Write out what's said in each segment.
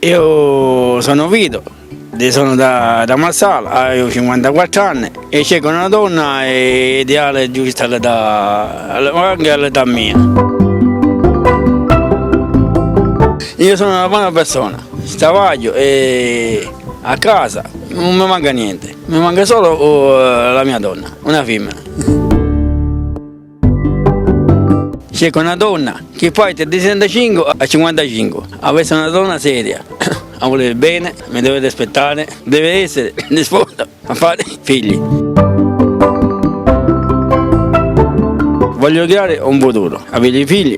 Io sono Vito, sono da Marsala, ho 54 anni e cerco una donna ideale giusta anche all'età mia. Io sono una buona persona, stavaglio e a casa non mi manca niente, mi manca solo la mia donna, una femmina. Cerco una donna che poi da 65 a 55, avesse una donna seria, a volere bene, mi deve rispettare, deve essere disposta a fare figli. Voglio creare un futuro, avere figli,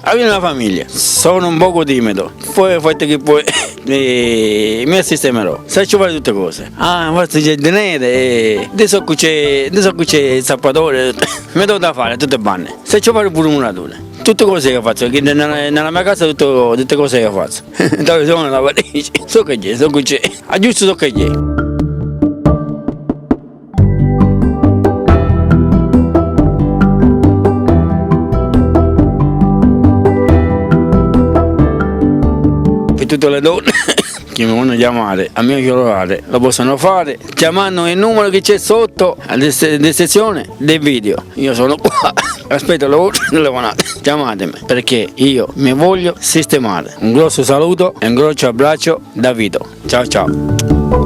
avere una famiglia. Sono un poco timido, poi fatto che poi mi sistemerò, faccio fare tutte cose. Forse c'è dinero, adesso c'è il sappatore, mi do da fare tutte banne. Faccio fare pure una donna. Tutte cose che faccio, nella mia casa tutte cose che faccio. Dove sono la valigia, so che c'è, aggiusto so che c'è. Per tutte le donne che mi vogliono chiamare a mio cellulare lo possono fare chiamando il numero che c'è sotto alla descrizione del video. Io sono qua, aspetto le vostre telefonate, chiamatemi perché io mi voglio sistemare. Un grosso saluto e un grosso abbraccio da Vito. Ciao ciao.